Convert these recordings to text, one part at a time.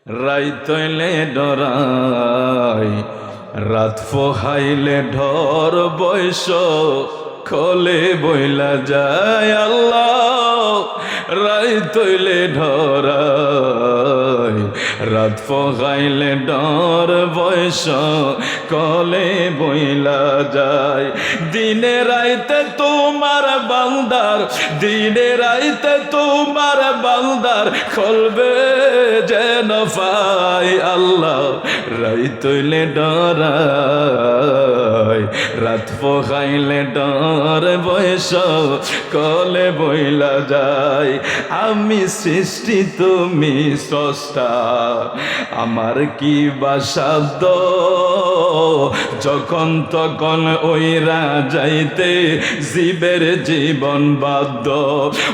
রাইতইলে ডরাই রাত ফোহাইলে ঢর বয়স খলে বইলা যায় আল্লাহ। রাইতইলে ডরাই রাত ফোহাইলে ডর বয়স কলে বইলা যায়। দিনে রাইতে তোমার বান্দার, দিনে রাইতে তোমার বান্দার খলবে যেন পাই আল্লাহ। রাইতইলে ডরাই রাত পোহাইলে ডর বয়স কলে বইলা যায়। আমি সৃষ্টি তুমি স্রষ্টা, আমার কি বাসাদ্য যখন তখন ওইরা যাইতে জীবের জীবন বাধ্য।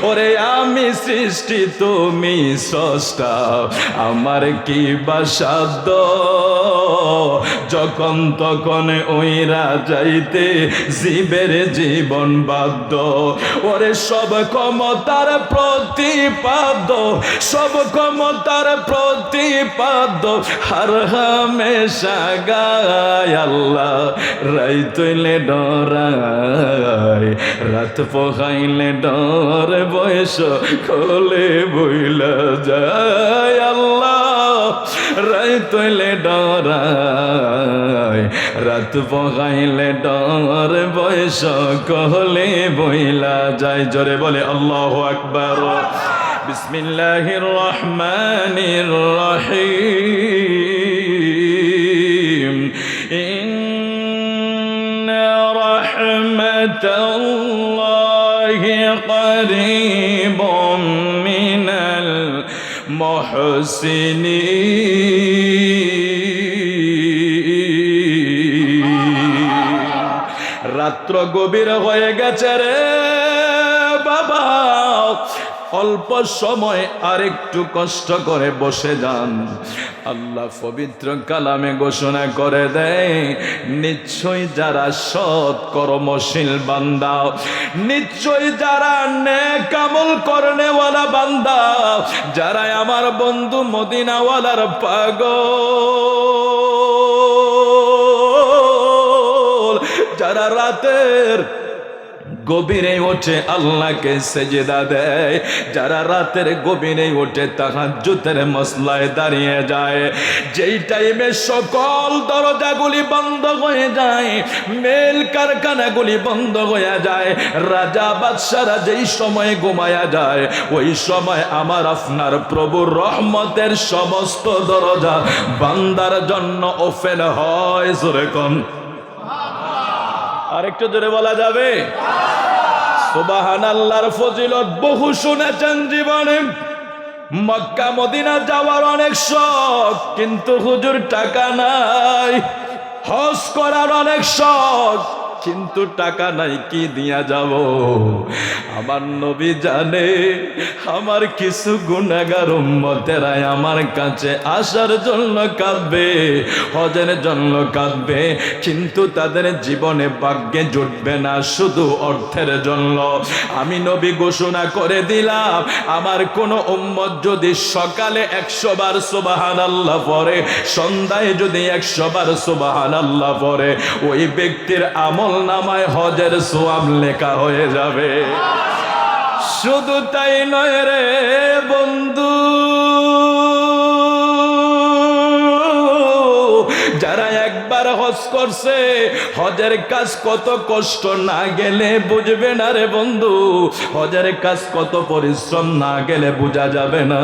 ওরে আমি সৃষ্টি তুমি স্রষ্টা, আমার কি বাসাদ্য যখন তখন ওইরা যাইতে জীবের জীবন বাধ্য। ওরে সব ক্ষমতার প্রতিপাদ্য, সব ক্ষমতার প্রতিপাদ্য হার হামেশা গায় আল্লাহ। রাইতইলে ডরাই রাত পোহাইলে ডর বয়স খোলে বইলা যায় আল্লাহ। রাইতইলে ডরাই রাত পোহাইলে ডর বয়স কহলে বইলা যায়। জোরে বলে আল্লাহু আকবার। বিসমিল্লাহির রহমানির রহিম। ইন্না রাহমাতাল্লাহি করিবুম মিনাল মুহসিনিন। রাত্র গভীর হয়ে গেছে রে বাবা, অল্প সময় আর একটু কষ্ট করে বসে যান। আল্লাহ পবিত্র কালামে ঘোষণা করে দেয়, নিশ্চয়ই যারা সৎ কর্মশীল বান্দা, নিশ্চয়ই যারা নেক আমল করনেওয়ালা বান্দা, যারা আমার বন্ধু মদিনাওয়ালার পাগল, যারা রাতের গভীরে ওঠে আল্লাহকে সেজদা দেয়, যারা রাতের গভীরে ওঠে তাহাজ্জুদের মসলায় দাঁড়িয়ে যায়, যেই টাইমে সকল দরজাগুলি বন্ধ হয়ে যায়, মেল কারখানাগুলি বন্ধ হয়ে যায়, রাজা বাদশারা যেই সময়ে ঘুমায়া যায়, ওই সময় আমার আপনার প্রভুর রহমতের সমস্ত দরজা বান্দার জন্য ওপেন হয়। জোরে কোন আরেকটু জোরে বলা যাবে? সুবহানাল্লাহর ফজিলত বহু শুনেছেন জীবনে। মক্কা মদিনা যাওয়ার অনেক শখ, কিন্তু হুজুর টাকা নাই। হজ করার অনেক শখ, কিন্তু টাকা নাই, কি দিয়া যাব? আমার নবী জানে আমার কিছু গুনাহগার উম্মতেরা আমার কাছে আসার জন্য কাঁদবে, হজের জন্য কাঁদবে, কিন্তু তাদের জীবনে ভাগ্যে জুটবে না শুধু অর্থের জন্য। আমি নবী ঘোষণা করে দিলাম, আমার কোন উম্মত যদি সকালে 100 বার সুবহানাল্লাহ পড়ে, সন্ধ্যায় যদি 100 বার সুবহানাল্লাহ পড়ে, ওই ব্যক্তির আমল নামায় হজের সওয়াব লেখা হয়ে যাবে। শুধু তাই নয় রে বন্ধু, যারা একবার হজ করছে, হজের কাজ কত কষ্ট না গেলে বুঝবে না রে বন্ধু। হজের কাজ কত পরিশ্রম না গেলে বোঝা যাবে না।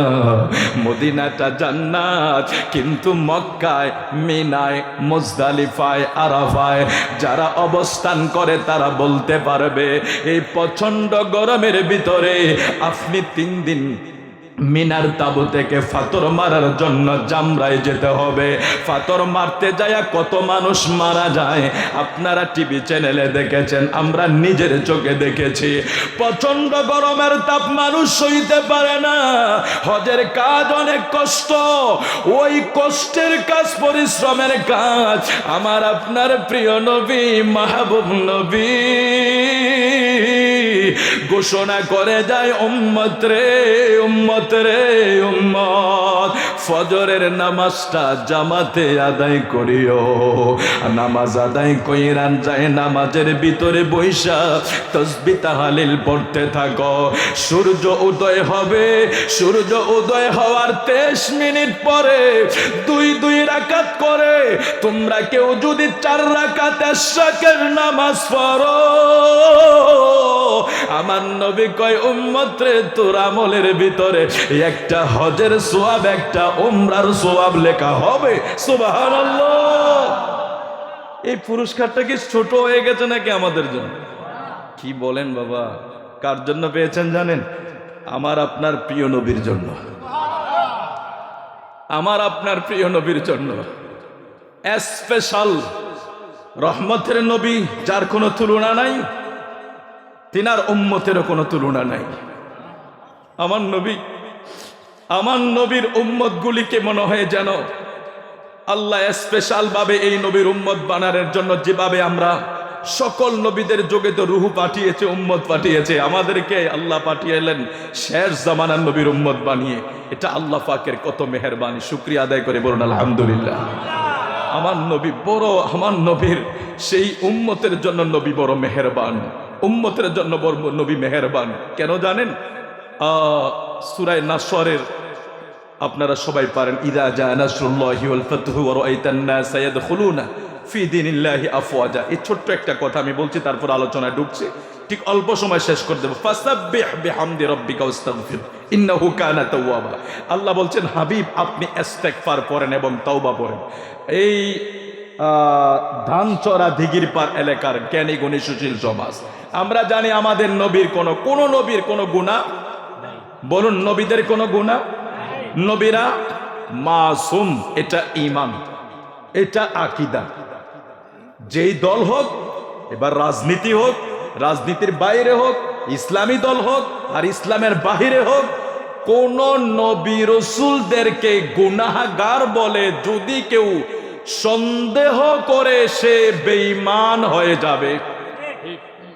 মদিনাটা জান্নাত, কিন্তু মক্কায়, মিনায়, মুজদালিফায়, আরাফায় যারা অবস্থান করে তারা বলতে পারবে, এই প্রচন্ড গরমের ভিতরে আপনি 3 দিন মিনার তাবু থেকে ফাতর মারার জন্য জামরায় যেতে হবে। ফাতর মারতে যায় কত মানুষ মারা যায়, আপনারা টিভি চ্যানেলে দেখেছেন, আমরা নিজের চোখে দেখেছি। প্রচন্ড গরমের তাপ মানুষ সইতে পারে না। হজের কাজ অনেক কষ্ট, ওই কষ্টের কাজ, পরিশ্রমের কাজ আমার আপনার প্রিয় নবী মাহবুব নবী ঘোষণা করে যায়, উম্মত রে উম্মত রে উম্মত, ফজরের নামাজটা জামাতে আদায় করিও। নামাজ আদায় কইরান যায় নামাজের ভিতরে বৈশা তাসবিহ তাহলিল পড়তে থাকো। সূর্য উদয় হবে, সূর্য উদয় হওয়ার 23 মিনিট পরে দুই রাকাত করে তোমরা কেউ যদি 4 রাকাত ইশরাকের নামাজ পড়ো, আমার নবী কয় উম্মত রে তোর আমলের ভিতরে একটা হজের সওয়াব একটা উমরার সওয়াব লেখা হবে। সুবহানাল্লাহ। এই পুরস্কারটা কি ছোট হয়ে গেছে নাকি আমাদের জন্য? কি বলেন বাবা? কার জন্য পেয়েছেন জানেন? আমার আপনার প্রিয় নবীর জন্য, আমার আপনার প্রিয় নবীর জন্য। স্পেশাল রহমতের নবী, যার কোনো তুলনা নাই, তিনার উম্মতেরও কোনো তুলনা নাই। আমার নবী, আমার নবীর উম্মত গুলিকে মনে হয় যেন আল্লাহ স্পেশাল ভাবে এই নবীর উম্মত বানানোর জন্য যেভাবে আমরা সকল নবীদের যোগে তো রুহু পাঠিয়েছে, উম্মত পাঠিয়েছে, আমাদেরকে আল্লাহ পাঠিয়েলেন শেষ জামানার নবীর উম্মত বানিয়ে। এটা আল্লাহ পাকের কত মেহেরবানি, শুকরিয়া আদায় করে বলুন আলহামদুলিল্লাহ। আমার নবী বড়, আমার নবীর সেই উম্মতের জন্য নবী বড় মেহেরবান, উম্মতের জন্য বড় নবী মেহেরবান। কেন জানেন? সূরা নাসরের আপনারা সবাই পারেন, ইযা জা নাসরুল্লাহি ওয়াল ফাতহু ওয়া রাআইতান নাসা ইয়াদখুলুনা ফি দীনিল্লাহি আফওয়াজা। এই ছোট্ট একটা কথা আমি বলছি, তারপর আলোচনায় ঢুকছি, ঠিক অল্প সময় শেষ করে দেব। ফাসাব্বিহ বিহামদি রাব্বিকা ওয়াস্তাগফির ইন্নাহু কানা তাওয়াবা। আল্লাহ বলছেন হাবিব আপনি ইস্তেগফার পড়েন এবং তওবা পড়েন। এই ধানচড়া দিঘির পার এলাকার জ্ঞানী গুণী সুশীল সমাজ, আমরা জানি আমাদের নবীর কোন নবীর কোনো গুনাহ, বলুন নবীদের কোনো গুনাহ, নবীরা মাসুম। এটা ঈমান, এটা আকীদা। যেই দল হোক, এবার রাজনীতি হোক, রাজনীতির বাইরে হোক, ইসলামী দল হোক আর ইসলামের বাহিরে হোক, কোন নবী রাসূলদেরকে গুনাহগার বলে যদি কেউ সন্দেহ করে সে বেঈমান হয়ে যাবে।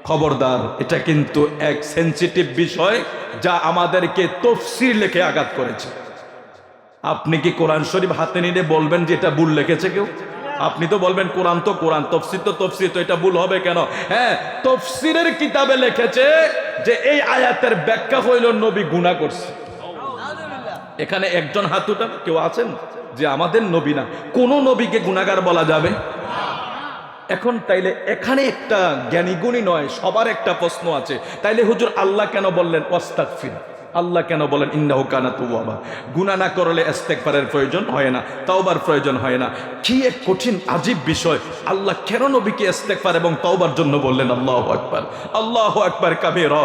খবরদার, এটা কিন্তু এক সেনসিটিভ বিষয় যা আমাদেরকে তাফসীর লিখে আঘাত করেছে। আপনি কি কোরআন শরীফ হাতে নিয়ে বলবেন যে এটা ভুল লিখেছে কেউ? আপনি তো বলবেন কোরআন তো কোরআন, তাফসীর তো তাফসীর, তো এটা ভুল হবে কেন? হ্যাঁ, তাফসীরের কিতাবে লিখেছে যে এই আয়াতের ব্যাখ্যা হইল নবী গুনাহ করছে। এখানে একজন হাত উঠান, কেউ আছেন যে আমাদের নবী না, কোন নবীকে গুনাহগার বলা যাবে? এখন তাইলে এখানে একটা জ্ঞানীগুণী নয়, সবার একটা প্রশ্ন আছে, তাইলে হুজুর আল্লাহ কেন বললেন ওয়াস্তাগফির? আল্লাহ কেন বলেন ইন্নাহু কানা তাওয়াবা? গুনাহ না করলে ইস্তেগফারের প্রয়োজন হয় না, তওবার প্রয়োজন হয় না। কি এক কঠিন আজীব বিষয়, আল্লাহ কেন নবীকে ইস্তেগফার এবং তওবার জন্য বললেন? আল্লাহু আকবার, আল্লাহু আকবার কাবীরা।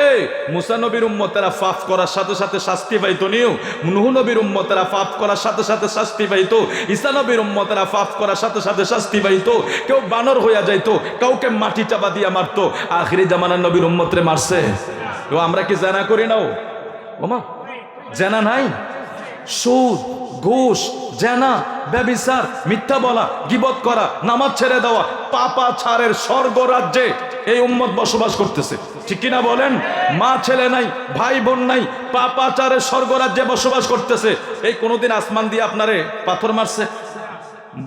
এই মুসা নবীর উম্মতেরা পাপ করার সাথে সাথে শাস্তি পাইতো, নিও নূহ নবীর উম্মতেরা পাপ করার সাথে সাথে শাস্তি পাইতো, ঈসা নবীর উম্মতেরা পাপ করার সাথে সাথে শাস্তি পাইতো। কেউ বানর হইয়া যাইতো, কাউকে মাটি চাপা দিয়া মারতো। আখিরি জামানার নবীর উম্মতরে মারছে। তো আমরা কি জানা করি নাও? ওমা জানা নাই? সুদ, ঘুষ, জানা, ব্যভিচার, মিথ্যা বলা, গীবত করা, নামাজ ছেড়ে দেওয়া, পাপাচারের স্বর্গ রাজ্যে এই উম্মত বসবাস করতেছে, ঠিক কিনা বলেন? মা ছেলে নাই, ভাই বোন নাই, পাপাচারের স্বর্গ রাজ্যে বসবাস করতেছে। এই কোনোদিন আসমান দিয়ে আপনারে পাথর মারছে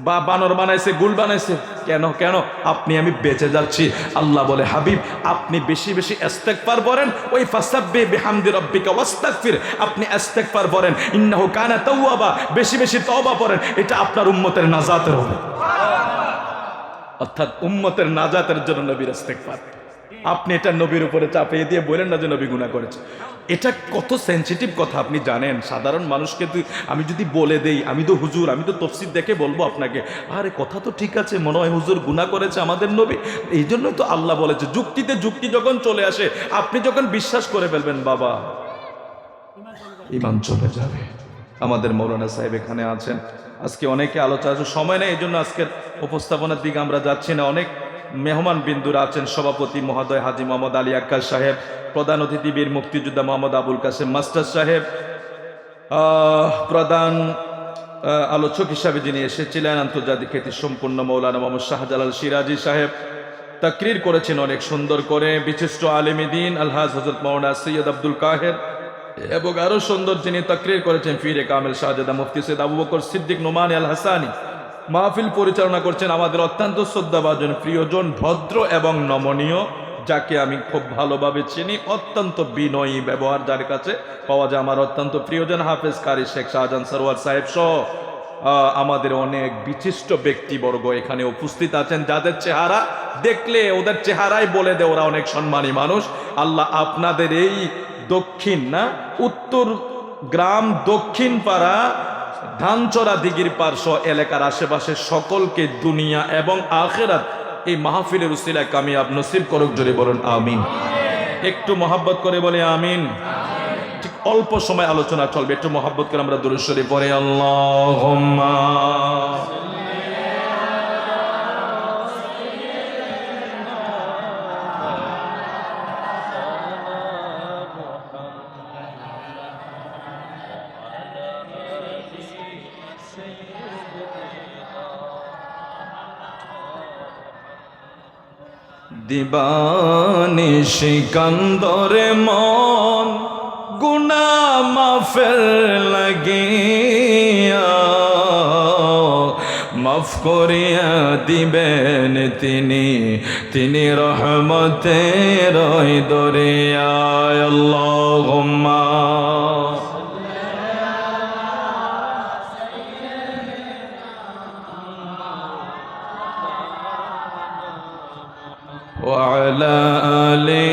বা বানর বানাইছে, গুল বানাইছে? কেন কেন? আপনি আমি বেঁচে যাচ্ছি। আল্লাহ বলে হাবিব আপনি বেশি বেশি ইস্তেগফার করেন, ওই ফাসাব্বিহ বিহামদি রাব্বিকা ওয়াস্তাগফির, আপনি ইস্তেগফার করেন, ইন্নাহু কানা তাওয়াবা, বেশি বেশি তওবা করেন, এটা আপনার উম্মতের নাজাতের হবে। অর্থাৎ উম্মতের নাজাতের জন্য নবীর ইস্তেগফার। আপনি এটা নবীর উপরে চাপিয়ে দিয়ে বলেন না যে নবী গুনাহ করেছে। এটা কত সেনসিটিভ কথা আপনি জানেন? সাধারণ মানুষকে আমি যদি বলে দেই আমি তো হুজুর, আমি তো তাফসীর দেখে বলবো আপনাকে, আরে কথা তো ঠিক আছে, মনে হয় হুজুর গুনাহ করেছে আমাদের নবী। এই জন্যই তো আল্লাহ বলেছে, যুক্তিতে যুক্তি যখন চলে আসে, আপনি যখন বিশ্বাস করে ফেলবেন, বাবা ঈমান চলে যাবে। আমাদের মৌলানা সাহেব এখানে আছেন, আজকে অনেকে আলোচনা, সময় নেই, এই জন্য আজকের উপস্থাপনার দিকে আমরা যাচ্ছি না। অনেক মেহমান বিন্দুরা আছেন, সভাপতি মহোদয় হাজী মোহাম্মদ আলী আক্কাস সাহেব, প্রধান অতিথি বীর মুক্তিযোদ্ধা মোহাম্মদ আবুল কাসেম মাস্টার সাহেব, প্রধান আলোচক হিসাবে যিনি এসেছিলেন আন্তর্জাতিক খ্যাতি সম্পন্ন মৌলানা মোহাম্মদ শাহজালাল সিরাজি সাহেব, তাকরির করেছেন অনেক সুন্দর করে। বিশিষ্ট আলেম দ্বীন আলহাজ হযরত মাওলানা সৈয়দ আব্দুল কাহের, এবং আরো সুন্দর যিনি তাকরীর করেছেন ফিরে কামেল শাহজাদা মুফতি সৈয়দ আবু বকর সিদ্দিক নোমানী আল হাসানি। মাহফিল পরিচালনা করছেন আমাদের অত্যন্ত শ্রদ্ধাভাজন প্রিয়জন ভদ্র এবং নমনীয়, যাকে আমি খুব ভালোভাবে চিনি, অত্যন্ত বিনয়ী ব্যবহার যার কাছে পাওয়া যায়, আমার অত্যন্ত প্রিয়জন হাফেজ কারি শেখ শাহজাহান সরওয়ার সাহেব সহ আমাদের অনেক বিশিষ্ট ব্যক্তিবর্গ এখানে উপস্থিত আছেন, যাদের চেহারা দেখলে ওদের চেহারাই বলে দেয় ওরা অনেক সম্মানী মানুষ। আল্লাহ আপনাদের এই দক্ষিণ না উত্তর গ্রাম দক্ষিণ পাড়া ধানচড়া দিঘির পার্শ্ব এলাকার আশেপাশে সকলকে দুনিয়া এবং আখিরাত এই মাহফিলের উসিলায় কামিয়াব নসিব করুক, জোরে বলুন আমিন। একটু মহাব্বত করে বলে আমিন। ঠিক অল্প সময় আলোচনা চলবে, একটু মহাব্বত করে আমরা দুরূদ শরীফ পড়ে আল্লাহুম্মা দিবানিশি কান্দরে মন গুনাহ মাফের লাগিয়া, মাফ করিয়া দিবেন তিনি রহমতের দরিয়ায়। আল্লাহুম্মা وعلى آله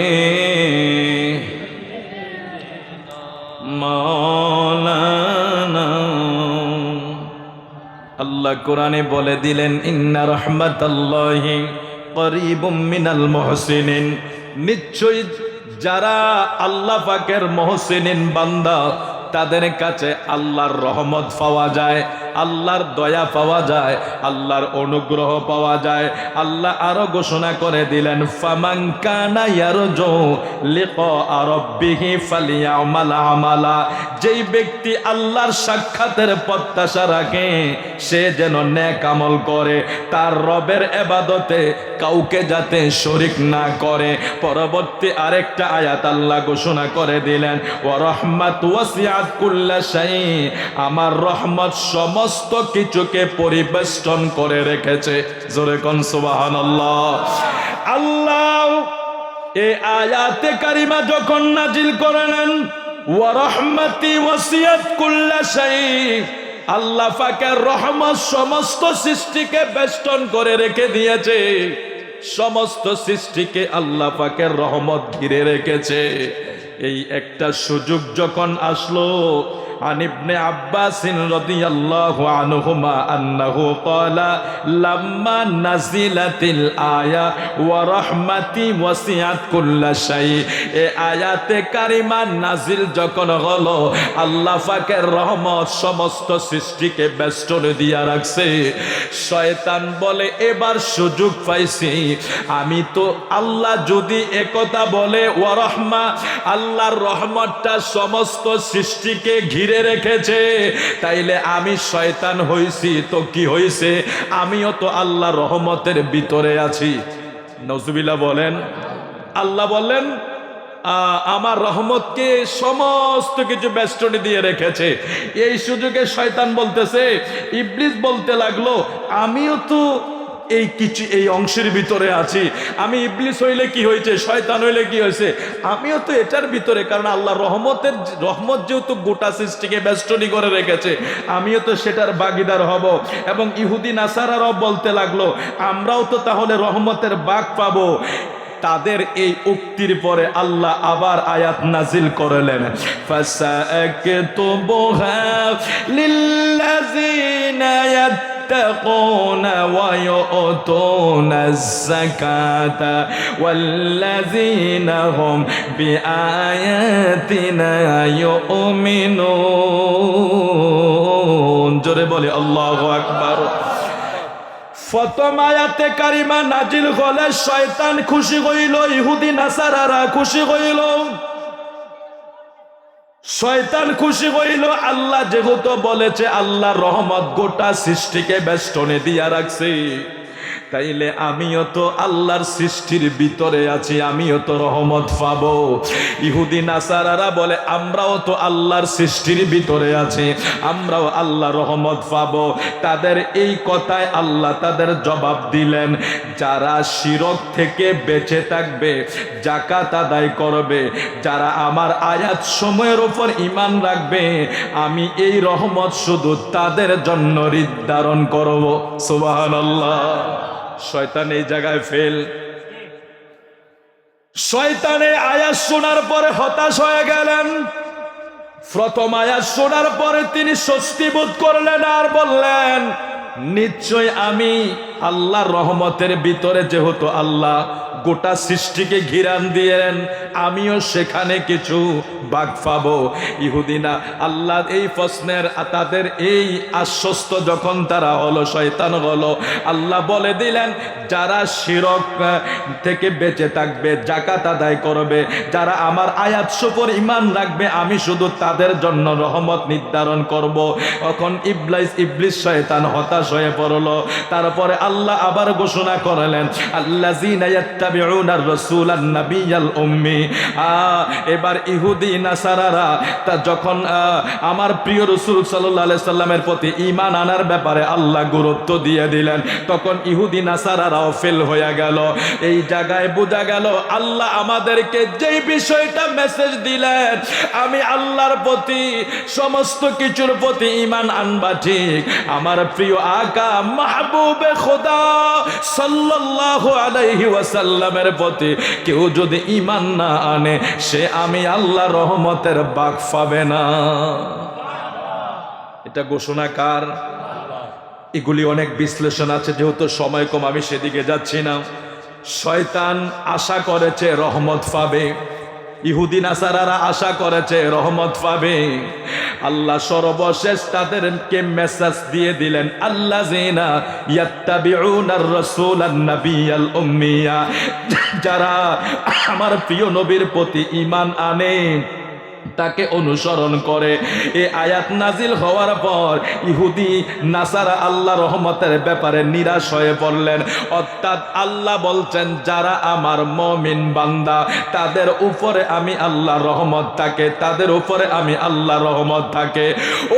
مولانا। আল্লাহ কোরআনে বলে দিলেন ইন্না রাহমাতাল্লাহি করিবুম মিনাল মুহসিনিন, নিশ্চয়ই যারা আল্লাহ পাকের মুহসিনিন বান্দা তাদের কাছে আল্লাহর রহমত পাওয়া যায়, আল্লাহর দয়া পাওয়া যায়, আল্লাহর অনুগ্রহ পাওয়া যায়। আল্লাহ আরো ঘোষণা করে দিলেন ফামান কানা ইয়ারজু লিকা রাব্বিহি ফালিয়ামাল আমালা, যেই ব্যক্তি আল্লাহর সাক্ষাতের প্রত্যাশা রাখে সে যেন নেক আমল করে, তার রবের ইবাদতে কাউকে যাতে শরীক না করে। পরবর্তী আরেকটা আয়াত আল্লাহ ঘোষণা করে দিলেন ওয়া রাহমাতু ওয়াসিআত কুল্লা শাই, আমার রহমত সমস্ত কিছুকে পরিবেষ্টন করে রেখেছে। জোরে কোন সুবহানাল্লাহ। আল্লাহ এই আয়াতে কারিমা যখন নাজিল করলেন ওয়া রাহমাতি ওয়াসিআত কুল্লা শাই, আল্লাহ পাকের রহমত সমস্ত সৃষ্টিকে বেষ্টন করে রেখে দিয়েছে, সমস্ত সৃষ্টিকে আল্লাহ পাকের রহমত ঘিরে রেখেছে। এই একটা সুযোগ যখন আসলো عن ابن عباس رضي الله عنهما أنه قال لما نزلت الآية ورحمتي وسعت كل شيء, এই আয়াতে কারিমা নাজিল যখন হলো আল্লাহ পাকের রহমত সমস্ত সৃষ্টিকে বেষ্টনে দিয়া রাখছে। শয়তান বলে এবার সুযোগ পাইছি, আমি তো আল্লাহ যদি একথা বলে ওয়া রহমা, আল্লাহর রহমতটা সমস্ত সৃষ্টিকে ঘিরে রেখেছে, তাইলে আমি শয়তান হইছি তো কি হইছে, আমিও তো আল্লাহ রহমতের ভিতরে আছি। নজুবিল্লাহ বলেন। আল্লাহ বলেন আমার রহমতকে সমস্ত কিছু বেষ্টনী দিয়ে রেখেছে। এই সুযোগে শয়তান বলতেছে, ইবলিস বলতে লাগলো আমিও তো এই কিছু এই অংশের ভিতরে আছি, আমি ইবলিস হইলে কি হয়েছে, শয়তান হইলে কি হয়েছে, আমিও তো এটার ভিতরে, কারণ আল্লাহ রহমত যেহেতু গোটা সৃষ্টিকে বেষ্টনী করে রেখেছে, আমিও তো সেটার ভাগীদার হব। এবং ইহুদি নাসারারাও বলতে লাগলো আমরাও তো তাহলে রহমতের ভাগ পাবো। তাদের এই উক্তির পরে আল্লাহ আবার আয়াত নাজিল করলেন ফাসাকতুবুহা লিল্লাযিনা يتقون ويؤتون الزكاة والذين هم بآياتنا يؤمنون। জোরে বলে আল্লাহু আকবার। প্রথম আয়াতে কারিমা নাজিল হলে শয়তান খুশি হইল, ইহুদি নাসারারা খুশি হইল, শয়তান খুশি হইল। আল্লাহ যেহেতু বলেছে আল্লাহর রহমত গোটা সৃষ্টিকে বেষ্টনে দিয়া রাখছে, তাইলে আমিও তো আল্লাহর সৃষ্টির ভিতরে আছি, আমিও তো রহমত পাবো। ইহুদি নাসারারা বলে আমরাও তো আল্লাহর সৃষ্টির ভিতরে আছি, আমরাও আল্লাহ রহমত পাবো। তাদের এই কথায় আল্লাহ তাদের জবাব দিলেন, যারা শিরক থেকে বেঁচে থাকবে, যাকাত আদায় করবে, যারা আমার আয়াত সময়ের উপর ঈমান রাখবে, আমি এই রহমত শুধু তাদের জন্য নির্ধারণ করব। সুবহানাল্লাহ। শয়তান এই জায়গায় ফেল। শয়তানে আয়াত শোনার পরে হতাশ হয়ে গেলেন। প্রথম আয়াত শোনার পরে তিনি স্বস্তি বোধ করলেন আর বললেন, নিশ্চয় আমি আল্লাহর রহমতের ভিতরে, যেহেতু আল্লাহ গোটা সৃষ্টিকে ঘিরান দিয়েন, আমিও সেখানে কিছু ভাগ পাবো। ইহুদিনা আল্লাহ এই প্রশ্নের তাদের এই আশ্বস্ত যখন তারা হলো, শয়তান হলো, আল্লাহ বলে দিলেন, যারা শিরক থেকে বেঁচে থাকবে, যাকাত আদায় করবে, যারা আমার আয়াত উপর ঈমান রাখবে, আমি শুধু তাদের জন্য রহমত নির্ধারণ করব। তখন ইবলিস শয়তান হতাশ হয়ে পড়লো। তারপরে আল্লাহ আবার ঘোষণা করলেন, আল্লাযীনা ইয়াত্তাবিউনার রাসূলান নাবিয়াল উম্মি। এবার ইহুদি নাসারারা তা যখন আমার প্রিয় রাসূল সাল্লাল্লাহু আলাইহি সাল্লামের প্রতি ঈমান আনার ব্যাপারে আল্লাহ গুরুত্ব দিয়ে দিলেন, তখন ইহুদি নাসারারাও ফেল হয়ে গেল। এই জায়গায় বোঝা গেল আল্লাহ আমাদেরকে যেই বিষয়টা মেসেজ দিলেন, আমি আল্লাহর প্রতি সমস্ত কিছুর প্রতি ঈমান আনবা ঠিক, আমার প্রিয় আকা মাহবুবে খোদা সাল্লাল্লাহু আলাইহি ওয়াসাল্লামের প্রতি কেউ যদি ঈমান না আনে, সে আমি আল্লাহর রহমতের ভাগ পাবে না। এটা ঘোষণা কার? এগুলি অনেক বিশ্লেষণ আছে, যেহেতু সময় কম আমি সেদিকে যাচ্ছি না। শয়তান আশা করেছে রহমত পাবে, ইহুদি নাসারারা আশা করেছে রহমত পাবে। আল্লাহ সর্বশেষ তাদেরকে মেসেজ দিয়ে দিলেন, আল্লাযীনা ইয়াত্তাবিউনার রাসূলান নাবিয়াল উম্মিয়া, যারা আমার প্রিয় নবীর প্রতি ঈমান আনে, তাকে অনুসরণ করে। এই আয়াত নাজিল হওয়ার পর ইহুদি নাসারা আল্লাহ রহমতের ব্যাপারে নিরাশ হয়ে পড়লেন। অর্থাৎ আল্লাহ বলছেন, যারা আমার মুমিন বান্দা, তাদের উপরে আমি আল্লাহ রহমত থাকে, তাদের উপরে আমি আল্লাহ রহমত থাকে।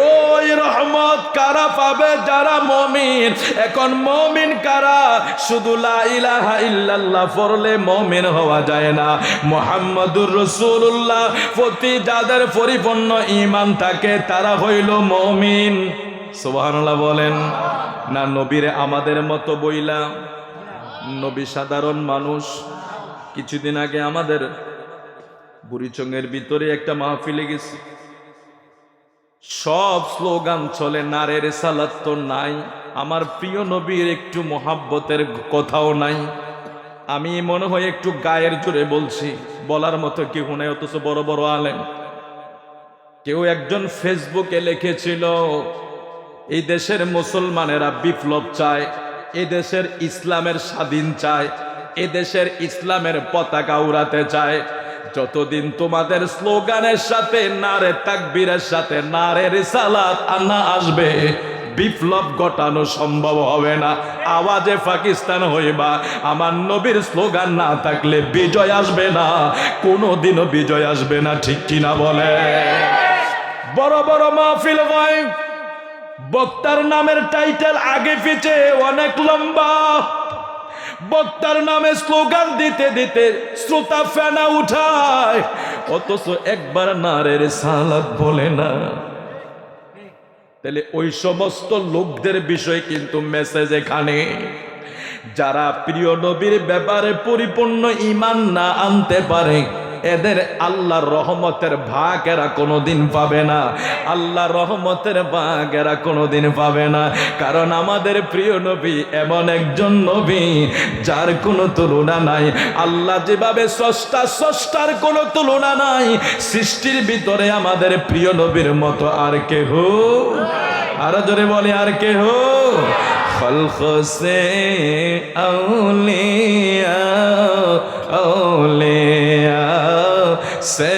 ওই রহমত কারা পাবে? যারা মুমিন। এখন মুমিন কারা? শুধু লা ইলাহা ইল্লাল্লাহ পড়লে মুমিন হওয়া যায় না। মুহাম্মাদুর রাসূলুল্লাহ প্রতি যাদের পরিপূর্ণ ঈমান থাকে, তারা হইল মুমিন। সুবহানাল্লাহ বলেন না। নবীরে আমাদের মতো বইলা, নবী সাধারণ মানুষ। কিছুদিন আগে আমাদের বুড়িচঙ্গের ভিতরে একটা মাহফিলে গেছি, সব স্লোগান চলে, নারে রিসালাত তো নাই, আমার প্রিয় নবীর একটু মোহাব্বতের কথাও নাই। আমি মনে হয় একটু গায়ের জোরে বলছি, বলার মতো কেউ নাই, অথচ বড় বড় আলেম। কেউ একজন ফেসবুকে লিখেছিল, এই দেশের মুসলমানেরা বিপ্লব চায়, এ দেশের ইসলামের স্বাধীন চায়, এ দেশের ইসলামের পতাকা উড়াতে চায়। যতদিন তোমাদের স্লোগানের সাথে, নারে তাকবীরের সাথে নারে রিসালাত আনা আসবে, বিপ্লব ঘটানো সম্ভব হবে না। আওয়াজে পাকিস্তান হইবা, আমার নবীর স্লোগান না থাকলে বিজয় আসবে না, কোনোদিনও বিজয় আসবে না। ঠিক কিনা বলে? বড় বড় মাহফিল হয়, বক্তার নামের টাইটেল আগে পিছে অনেক লম্বা, বক্তার নামে স্লোগান দিতে দিতে শ্রোতা ফেনা উঠায়, অথচ একবার নারে রিসালাত বলে না। তাহলে ওই সমস্ত লোকদের বিষয় কিন্তু মেসেজ এখানে, যারা প্রিয় নবীর ব্যাপারে পরিপূর্ণ ঈমান না আনতে পারে, এদের আল্লাহর রহমতের ভাগ এরা কোনোদিন পাবে না। আল্লাহর রহমতের ভাগ এরা কোনোদিন পাবে না। কারণ আমাদের প্রিয় নবী এমন একজন নবী যার কোনো তুলনা নাই। আল্লাহ যেভাবে স্রষ্টার কোনো তুলনা নাই, সৃষ্টির ভিতরে আমাদের প্রিয় নবীর মতো আর কেহ, আরো জোরে বলে আর কেহ, খলক সে আউলিয়া আউলিয়া से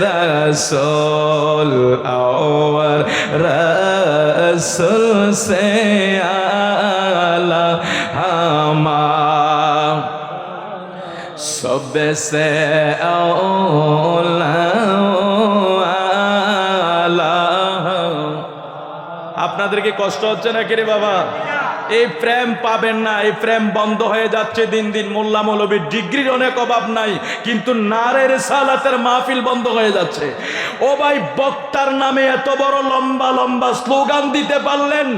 रसूल और रसूल से लामा सबसे औला আপনাদের কি কষ্ট হচ্ছে নাকি রে বাবা? এই প্রেম পাবেন না, এই প্রেম বন্ধ হয়ে যাচ্ছে দিন দিন। মোল্লা মৌলবীর ডিগ্রির অনেক অভাব নাই, কিন্তু নারে রিসালাতের মাহফিল বন্ধ হয়ে যাচ্ছে। ও ভাই, বক্তার নামে এত বড় লম্বা লম্বা স্লোগান দিতে পারলেন,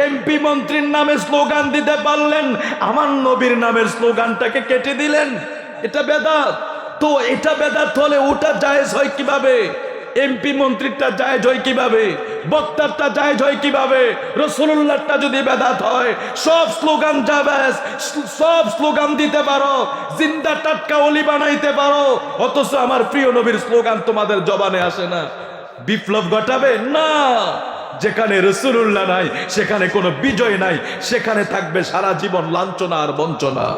এমপি মন্ত্রীর নামে স্লোগান দিতে পারলেন, আমার নবীর নামের স্লোগানটাকে কেটে দিলেন। এটা বেদাত। তো এটা বেদাত হলে ওটা জায়েজ হয় কিভাবে? এমপি মন্ত্রীরটা জায়েজ হয় কিভাবে? বক্তারটা জায়েজ হয় কিভাবে? রাসূলুল্লাহটা যদি বেদাত হয়, সব স্লোগান জায়েজ, সব স্লোগান দিতে পারো, জিন্দা টাটকা ওলি বানাইতে পারো, অথচ আমার প্রিয় নবীর স্লোগান তোমাদের জবানে আসে না। বিপ্লব ঘটাবে না। যেখানে রাসূলুল্লাহ নাই সেখানে কোনো বিজয় নাই, সেখানে থাকবে সারা জীবন লাঞ্ছনা আর বঞ্চনা।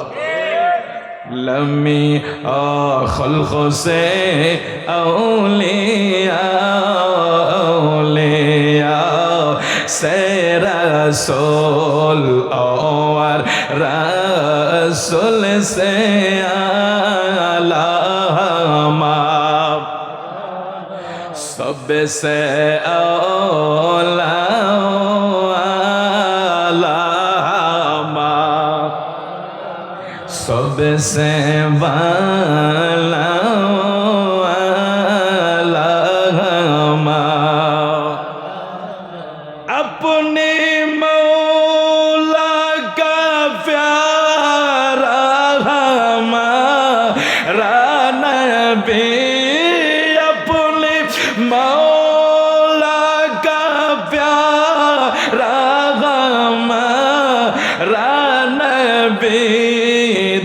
लम्मी खल्क़ से औलिया औलिया से रसूल और रसूल से आलामा सबसे औला सबसे वाला अपने मौला का प्यारा हमारा नबी, अपने मौला का प्यारा हमारा नबी,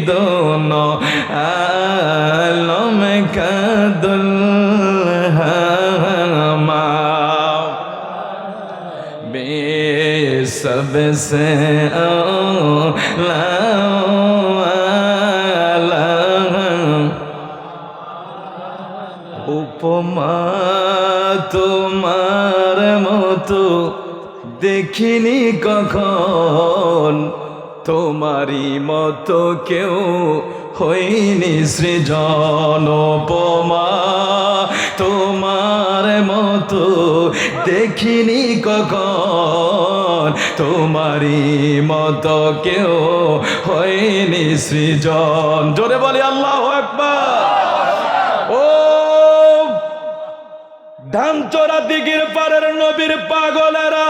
दोनों आलम का दुल्हा बे सबसे औला उपमा তোমার মতো দেখিনি কখন, তোমারই মতো কেউ হইনি সৃজন। উপমা তোমার মতো দেখিনি কখন, তোমারই মতো কেউ হইনি সৃজন। জোরে বলি আল্লাহু আকবার। ও ধানচরা দিঘির পারের নবীর পাগলেরা,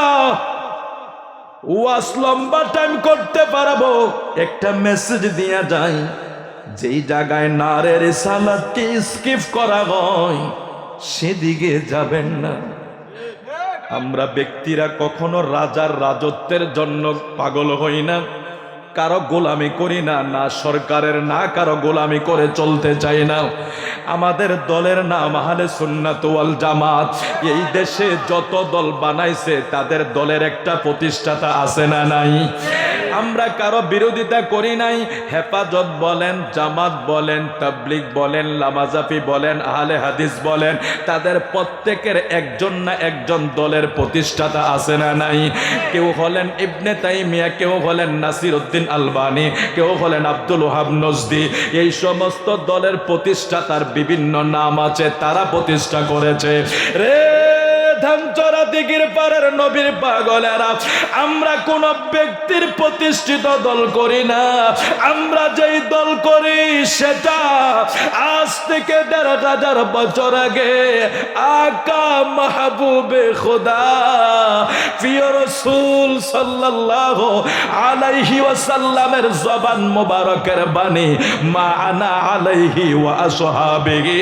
ওয়াজ লম্বা টাইম করতে পারবো, একটা মেসেজ দিয়া যায়, যেই জায়গায় নারে রিসালাতকে স্কিপ করা হয় সেদিকে যাবেন না। আমরা ব্যক্তিরা কখনো রাজার রাজত্বের জন্য পাগল হই না, কারো গোলামি করি না, না সরকারের না কারো গোলামি করে চলতে চাই না। আমাদের দলের নাম আহলে সুন্নাত ওয়াল জামাত। এই দেশে যত দল বানাইছে তাদের দলের একটা প্রতিষ্ঠাতা আছে না নাই? আমরা কারো বিরোধিতা করি নাই। হেফাজত বলেন, জামাত বলেন, তাবলিগ বলেন, লামাজাফি বলেন, আহলে হাদিস বলেন, তাদের প্রত্যেকের একজন না একজন দলের প্রতিষ্ঠাতা আছে না নাই? কেউ হলেন ইবনে তাইমিয়া, কেউ হলেন নাসির উদ্দিন আলবানী, কেউ হলেন আব্দুল ওহাব নজদি। এই সমস্ত দলের প্রতিষ্ঠাতার বিভিন্ন নাম আছে, তারা প্রতিষ্ঠা করেছে। রে ধানচরা দিঘির পারের নবীর পাগলেরা, আমরা কোন ব্যক্তির প্রতিষ্ঠিত দল করি না। আমরা যেই দল করি সেটা আজ থেকে ১৫০০ বছর আগে আকা মাহবুবে খোদা প্রিয় রাসূল সাল্লাল্লাহু আলাইহি ওয়াসাল্লামের জবান মোবারকের বাণী, মা আনা আলাইহি ওয়া আসহাবিহি।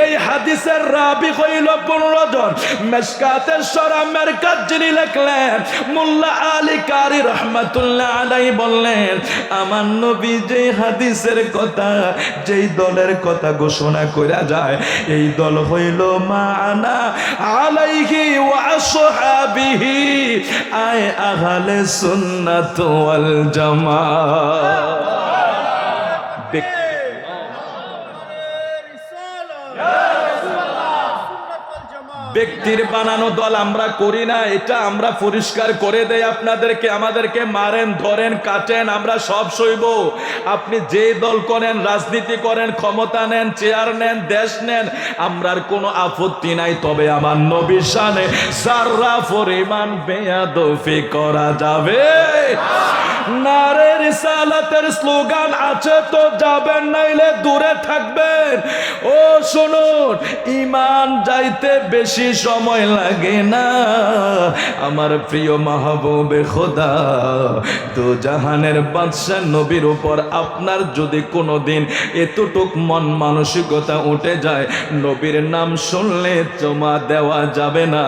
এই হাদিসের রাবি হইল ১৫ জন। মেশকাতের শরামের কাজ যিনি লিখলেন মোল্লা আলী কারি রহমাতুল্লাহ আলাইহি বললেন, আমার নবী যে হাদিসের কথা, যেই দলের কথা ঘোষণা করা যায়, এই দল হইল মা আনা আলাইহি ওয়া আসহাবিহি, আয় আহলে সুন্নাত ওয়াল জামাত। ব্যক্তির বানানো দল আমরা করি না, এটা আমরা পরিষ্কার করে দেই আপনাদেরকে। আমাদেরকে মারেন, ধরেন, কাটেন, আমরা সব সইব। আপনি যে দল করেন, রাজনীতি করেন, ক্ষমতা নেন, চেয়ার নেন, দেশ নেন, আমরার কোনো আপত্তি নাই। তবে আমার নবীর শানে সারা পরিমাণ বেয়াদবি করা যাবে? নারে রিসালাতের স্লোগান আছে তো যাবেন, নাইলে দূরে থাকবেন। ও শুনুন, ঈমান যাইতে বেশি সময় লাগে না। আমার প্রিয় মাহবুবে খোদা, দু জাহানের বাদশা নবীর উপর আপনার যদি কোনোদিন এতটুক মন মানসিকতা উঠে যায়, নবীর নাম শুনলে জমা দেওয়া যাবে না,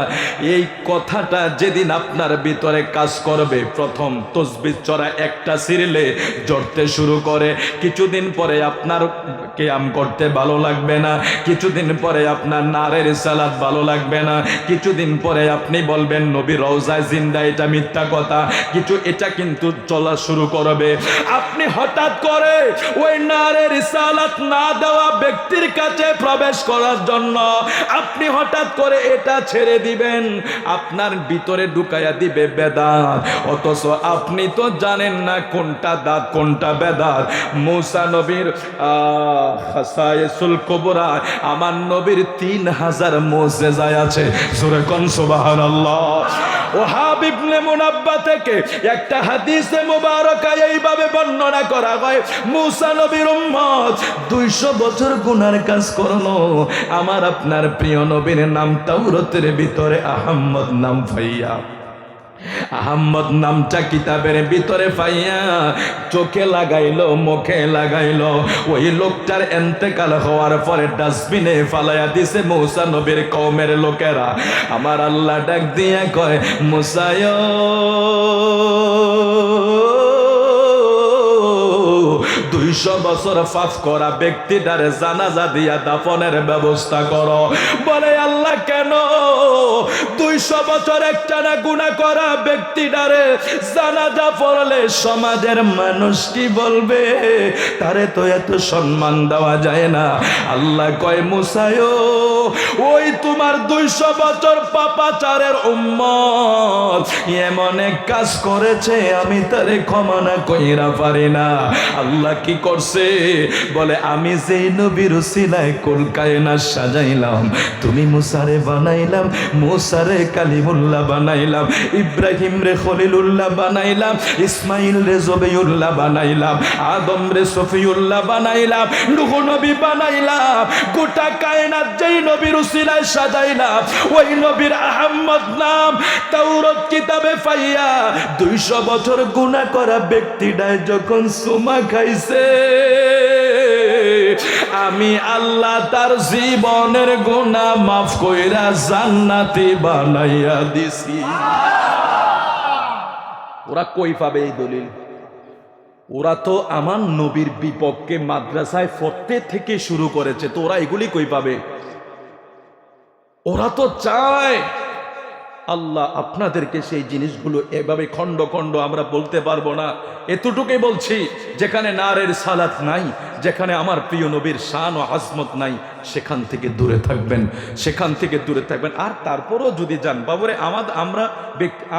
এই কথাটা যেদিন আপনার ভিতরে কাজ করবে, প্রথম তসবিহ চড়া একটা সিরিলে জড়তে শুরু করে, কিছুদিন পরে আপনার কিয়াম করতে ভালো লাগবে না, কিছুদিন পরে আপনার নারে রিসালাত ভালো লাগবে না, কিছুদিন পরে আপনি বলবেন নবী রওজায় জিন্দা, এটা মিথ্যা কথা। এটা কিন্তু চলা শুরু করবে। আপনি হঠাৎ করে ওই নারে রিসালাত না দেওয়া ব্যক্তির কাছে প্রবেশ করার জন্য আপনি হঠাৎ করে এটা ছেড়ে দিবেন, আপনার ভিতরে ঢুকাইয়া দিবে বেদাত। অথচ আপনি তো জানেন না কোনটা দাঁত কোনটা বেদাত। মুসা নবীর খাসায়েসুল কুবরা, আমার নবীর 3000 মুজিজা আছে। সূরা কোন সুবহানাল্লাহ। ওহাব ইবনে মুনাব্বা থেকে একটা হাদিসে মুবারাকা এইভাবে বর্ণনা করা হয়, মুসা নবীর উম্মত 200 বছর গুনার কাজ করলো, আমার আপনার প্রিয় নবীর নাম তাওরাতের ভিতরে আহমদ নাম পাইয়া, আহম্মদ নামটা কিতাবের ভিতরে পাইয়া চোখে লাগাইলো, মুখে লাগাইলো। ওই লোকটার এন্তেকাল হওয়ার পরে ডাস্টবিনে ফালাইয়া দিছে মুসা নবীর কওমের লোকেরা। আমার আল্লাহ ডাক দিয়া কয়, মুসায় 200 বছর পাপ করা ব্যক্তিটারে জানাজা দিয়া দাফনের ব্যবস্থা করো। বলে আল্লাহ কেন? 200 বছর একটানা গুনাহ করা ব্যক্তিটারে জানাজা পড়লে সমাজের মানুষ কি বলবে? তারে তো এত সম্মান দেওয়া যায় না। আল্লাহ কয়, মুসায় ওই তোমার 200 বছর পাপাচারের উম্মত এমন এক কাজ করেছে, আমি তারে ক্ষমা না কইরা পারি না। আল্লাহ কি করছে? বলে আমি যেই নবীর উসিলায় কুল কায়নাত সাজাইলাম, তুমি মুসারে বানাইলাম, মুসারে কালিমুল্লাহ বানাইলাম, ইব্রাহিম রে খলিলুল্লাহ বানাইলাম, ইসমাইল রে জবিউল্লাহ বানাইলাম, আদম রে সফিউল্লাহ বানাইলাম, নূহ নবী বানাইলাম। গোটা কায়নাত যেই নবীর উসিলায় সাজাইলাম, ওই নবীর আহমদ নাম তাওরাত কিতাবে পাইয়া 200 বছর গুনাহ করা ব্যক্তিটাই যখন সুমা খাইছে, আমি আল্লাহ তার জীবনের গুনাহ মাফ কইরা জান্নাতি বানাইয়া দিছি। ওরা কই পাবে এই দলিল? ওরা তো আমার নবীর বিপক্ষে মাদ্রাসায় পড়তে থেকে শুরু করেছে, তো ওরা এগুলি কই পাবে? ওরা তো চায়। আল্লাহ আপনাদেরকে সেই জিনিসগুলো এভাবে খণ্ড খণ্ড আমরা বলতে পারবো না। এতটুকুই বলছি, যেখানে নারের সালাত নাই, যেখানে আমার প্রিয় নবীর শান ও আজমত নাই, সেখান থেকে দূরে থাকবেন, সেখান থেকে দূরে থাকবেন। আর তারপরও যদি যান বাবুরে,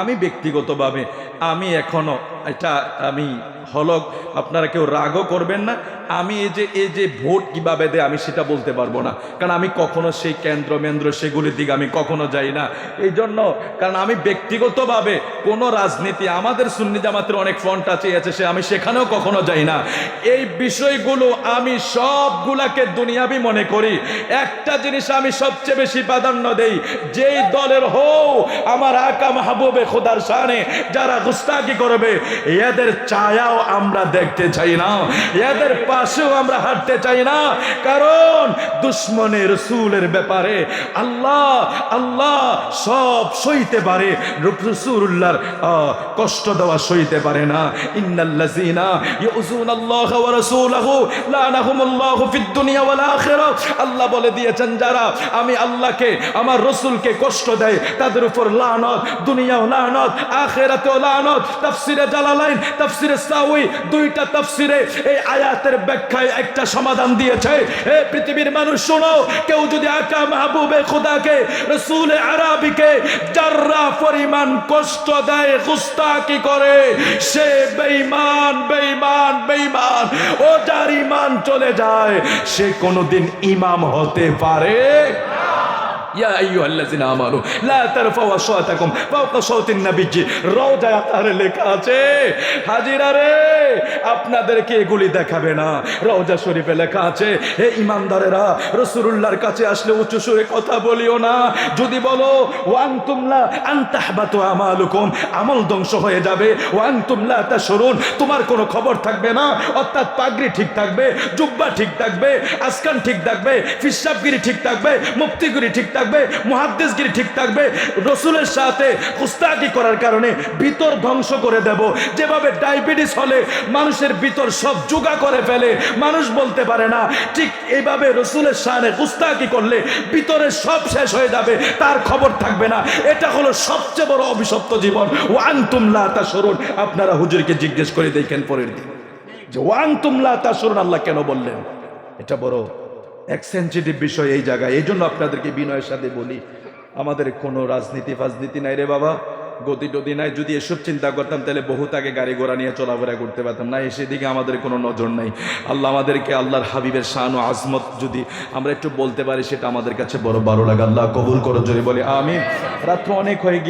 আমি ব্যক্তিগতভাবে আমি এখনো এটা আমি হলক, আপনারা কেউ রাগও করবেন না, আমি এই যে ভোট কিভাবে দেয় আমি সেটা বলতে পারবো না, কারণ আমি কখনো সেই কেন্দ্র সেগুলির দিকে আমি কখনো যাই না। এই জন্য, কারণ আমি ব্যক্তিগতভাবে কোনো রাজনীতি, আমাদের সুন্নি জামাতের অনেক ফ্রন্ট আছে, সে আমি সেখানেও কখনো যাই না। এই বিষয়গুলো আমি সবগুলাকে দুনিয়াবি মনে করি। একটা জিনিস আমি সবচেয়ে বেশি প্রাধান্য দেই, যেই দলের হও আমার আকা মাহবুবে খোদার শানে যারা গুস্তাখি করবে, এদের ছায়াও আমরা দেখতে চাই না, এদের পাশেও আমরা হাঁটতে চাই না। কারণ দুশ্মনের রাসূলের ব্যাপারে আল্লাহ সব সইতে পারে, রাসূলুল্লাহর কষ্ট দেওয়া সইতে পারে না। ইন্নাল্লাযীনা ইউযুনাল্লাহা ওয়া রাসূলাহু লানাহুমুল্লাহু ফিদ দুনিয়া ওয়াল আখিরাহ। আল্লাহ বলে দিয়েছেন যারা আমি আল্লাহকে আমার রাসূলকে কষ্ট দেয় তাদের উপর লানত, দুনিয়াও লানত, আখিরাতেও লানত। তাফসিরে জালালাইন, তাফসিরে সাউই, দুইটা তাফসিরে এই আয়াতের ব্যাখ্যায় একটা সমাধান দিয়েছে। হে পৃথিবীর মানুষ শোনো, কেউ যদি আকা মাহবুবে খোদাকে রাসূলে আরবিকে যারা পরিমাণ কষ্ট দেয়, গুস্তাখি করে, সে বেঈমান, বেঈমান, বেঈমান। ও যার ঈমান চলে যায় সে কোনোদিন ইমাম হতে পারে ইয়া আইয়ুহাল্লাযিনা আমানু লা তারফাউ আসওয়াতাকুম ফাওকা সাওতিন নবিয়্যি। রওজায় আতারে লেখা আছে, হাজিরা রে আপনাদেরকে এগুলি দেখাবে না। রওজা শরীফে লেখা আছে, হে ঈমানদারেরা রাসূলুল্লাহর কাছে আসলে উচ্চ সুরে কথা বলিও না। যদি বলো ওয়া আনতুম লা আনতাহবাতু আমালুকুম, আমল ধ্বংস হয়ে যাবে। ওয়া আনতুম লা তাশউরুন, তোমার কোনো খবর থাকবে না। অর্থাৎ পাগড়ি ঠিক থাকবে, জুব্বা ঠিক থাকবে, আসকান ঠিক থাকবে, ফিসাবগিরি ঠিক থাকবে, মুফতিগিরি ঠিক থাকবে, মুহাদ্দিসগিরি ঠিক থাকবে। রাসূলের সাথে গুস্তাখি করার কারণে ভিতর ধ্বংস করে দেব। যেভাবে ডায়াবেটিস হলে মানুষের ভিতর সব জোগা করে ফেলে, মানুষ বলতে পারে না, ঠিক এইভাবে রাসূলের শানে গুস্তাখি করলে ভিতরে সব শেষ হয়ে যাবে, তার খবর থাকবে না। এটা হলো সবচেয়ে বড় অভিশপ্ত জীবন। ওয়া আনতুম লা তাশউরুন। আপনারা হুজুরকে জিজ্ঞেস করে দেখেন পরের দিন যে ওয়া আনতুম লা তাশউরুন আল্লাহ কেন বললেন। এটা বড় এক সেনসিটিভ বিষয় এই জায়গায়। এই জন্য আপনাদেরকে বিনয়ের সাথে বলি, আমাদের কোনো রাজনীতি ফাজনীতি নাই রে বাবা, গতি টতি নাই। যদি এসব চিন্তা করতাম তাহলে বহুত আগে গাড়ি ঘোড়া নিয়ে চলাফেরা করতে পারতাম না। সেদিকে আমাদের কোনো নজর নাই। আল্লাহ আমাদেরকে আল্লাহর হাবিবের শান ও আজমত যদি আমরা একটু বলতে পারি, সেটা আমাদের কাছে বড় ভালো লাগে। আল্লাহ কবুল করো, জোরে বলি আমিন। রাত্র অনেক হয়ে গিয়ে